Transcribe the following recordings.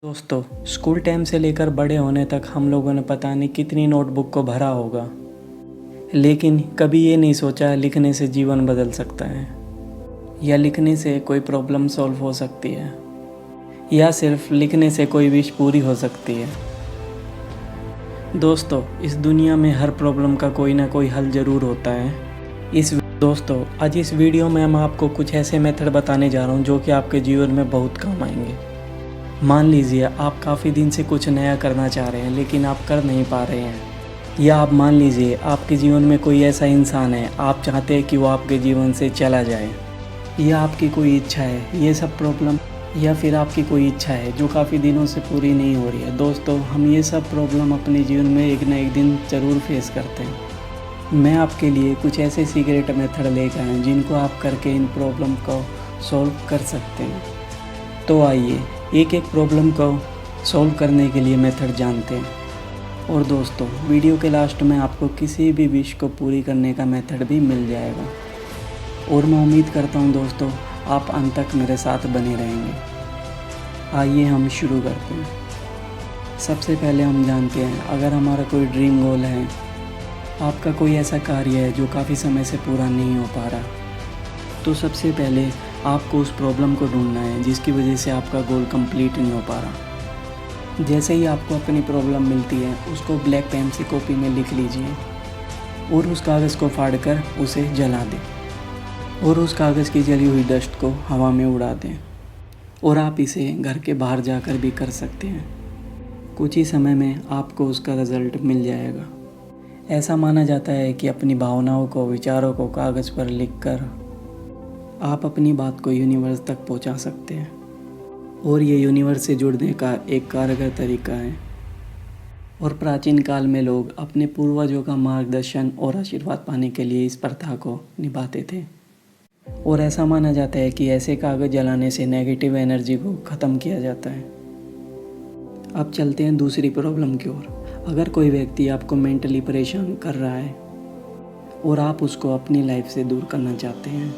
दोस्तों, school time से लेकर बड़े होने तक हम लोगों ने पता नहीं कितनी नोटबुक को भरा होगा, लेकिन कभी ये नहीं सोचा लिखने से जीवन बदल सकता है, या लिखने से कोई प्रॉब्लम सॉल्व हो सकती है, या सिर्फ लिखने से कोई विश पूरी हो सकती है। दोस्तों, इस दुनिया में हर प्रॉब्लम का कोई ना कोई हल ज़रूर होता है। दोस्तों, आज इस वीडियो में हम आपको कुछ ऐसे मेथड बताने जा रहा हूँ जो कि आपके जीवन में बहुत काम आएंगे। मान लीजिए आप काफ़ी दिन से कुछ नया करना चाह रहे हैं लेकिन आप कर नहीं पा रहे हैं, या आप मान लीजिए आपके जीवन में कोई ऐसा इंसान है आप चाहते हैं कि वो आपके जीवन से चला जाए, या आपकी कोई इच्छा है, ये सब प्रॉब्लम, या फिर आपकी कोई इच्छा है जो काफ़ी दिनों से पूरी नहीं हो रही है। दोस्तों, हम ये सब प्रॉब्लम अपने जीवन में एक ना एक दिन ज़रूर फेस करते हैं। मैं आपके लिए कुछ ऐसे सीक्रेट मेथड लेकर आया जिनको आप करके इन प्रॉब्लम को सॉल्व कर सकते हैं। तो आइए एक एक प्रॉब्लम को सॉल्व करने के लिए मेथड जानते हैं। और दोस्तों, वीडियो के लास्ट में आपको किसी भी विश को पूरी करने का मेथड भी मिल जाएगा। और मैं उम्मीद करता हूं दोस्तों आप अंत तक मेरे साथ बने रहेंगे। आइए हम शुरू करते हैं। सबसे पहले हम जानते हैं, अगर हमारा कोई ड्रीम गोल है, आपका कोई ऐसा कार्य है जो काफ़ी समय से पूरा नहीं हो पा रहा, तो सबसे पहले आपको उस प्रॉब्लम को ढूंढना है जिसकी वजह से आपका गोल कंप्लीट नहीं हो पा रहा। जैसे ही आपको अपनी प्रॉब्लम मिलती है उसको ब्लैक पेन से कॉपी में लिख लीजिए और उस कागज़ को फाड़कर उसे जला दें, और उस कागज़ की जली हुई डस्ट को हवा में उड़ा दें। और आप इसे घर के बाहर जाकर भी कर सकते हैं। कुछ ही समय में आपको उसका रिज़ल्ट मिल जाएगा। ऐसा माना जाता है कि अपनी भावनाओं को, विचारों को कागज़ पर लिखकर आप अपनी बात को यूनिवर्स तक पहुंचा सकते हैं, और ये यूनिवर्स से जुड़ने का एक कारगर तरीका है। और प्राचीन काल में लोग अपने पूर्वजों का मार्गदर्शन और आशीर्वाद पाने के लिए इस प्रथा को निभाते थे। और ऐसा माना जाता है कि ऐसे कागज़ जलाने से नेगेटिव एनर्जी को ख़त्म किया जाता है। अब चलते हैं दूसरी प्रॉब्लम की ओर। अगर कोई व्यक्ति आपको मेंटली परेशान कर रहा है और आप उसको अपनी लाइफ से दूर करना चाहते हैं,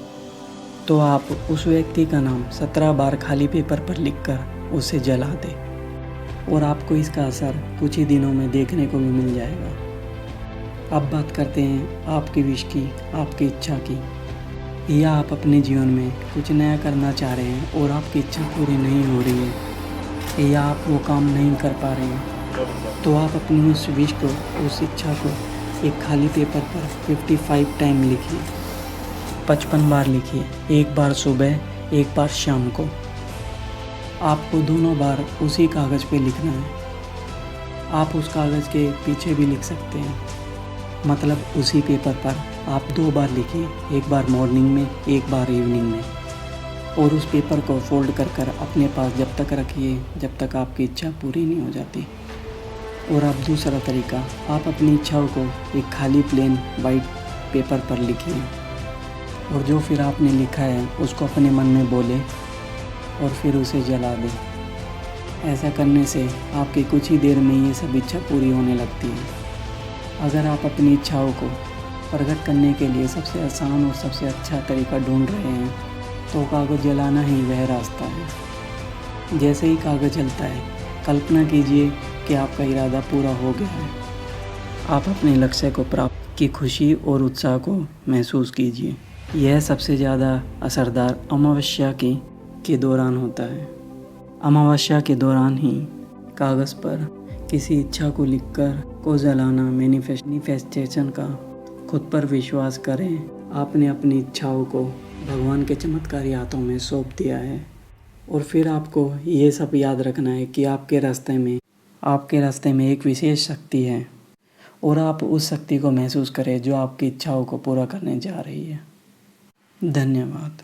तो आप उस व्यक्ति का नाम 17 बार खाली पेपर पर लिखकर उसे जला दें, और आपको इसका असर कुछ ही दिनों में देखने को भी मिल जाएगा। अब बात करते हैं आपकी विश की, आपकी इच्छा की। या आप अपने जीवन में कुछ नया करना चाह रहे हैं और आपकी इच्छा पूरी नहीं हो रही है, या आप वो काम नहीं कर पा रहे हैं, तो आप अपनी उस विश को, उस इच्छा को एक खाली पेपर पर 55 टाइम लिखिए। 55 बार लिखिए, एक बार सुबह, एक बार शाम को। आपको दोनों बार उसी कागज़ पे लिखना है। आप उस कागज़ के पीछे भी लिख सकते हैं, मतलब उसी पेपर पर आप 2 बार लिखिए, एक बार मॉर्निंग में, एक बार इवनिंग में। और उस पेपर को फोल्ड कर कर अपने पास जब तक रखिए जब तक आपकी इच्छा पूरी नहीं हो जाती। और अब दूसरा तरीका, आप अपनी इच्छाओं को एक खाली प्लेन वाइट पेपर पर लिखिए, और जो फिर आपने लिखा है उसको अपने मन में बोले और फिर उसे जला दें। ऐसा करने से आपकी कुछ ही देर में ये सब इच्छा पूरी होने लगती है। अगर आप अपनी इच्छाओं को प्रकट करने के लिए सबसे आसान और सबसे अच्छा तरीका ढूंढ रहे हैं, तो कागज़ जलाना ही वह रास्ता है। जैसे ही कागज़ जलता है, कल्पना कीजिए कि आपका इरादा पूरा हो गया है। आप अपने लक्ष्य को प्राप्त की खुशी और उत्साह को महसूस कीजिए। यह सबसे ज़्यादा असरदार अमावस्या के दौरान होता है। अमावस्या के दौरान ही कागज़ पर किसी इच्छा को लिखकर को जलाना मैनिफेस्टेशन का। खुद पर विश्वास करें, आपने अपनी इच्छाओं को भगवान के चमत्कारी हाथों में सौंप दिया है। और फिर आपको ये सब याद रखना है कि आपके रास्ते में एक विशेष शक्ति है, और आप उस शक्ति को महसूस करें जो आपकी इच्छाओं को पूरा करने जा रही है। धन्यवाद।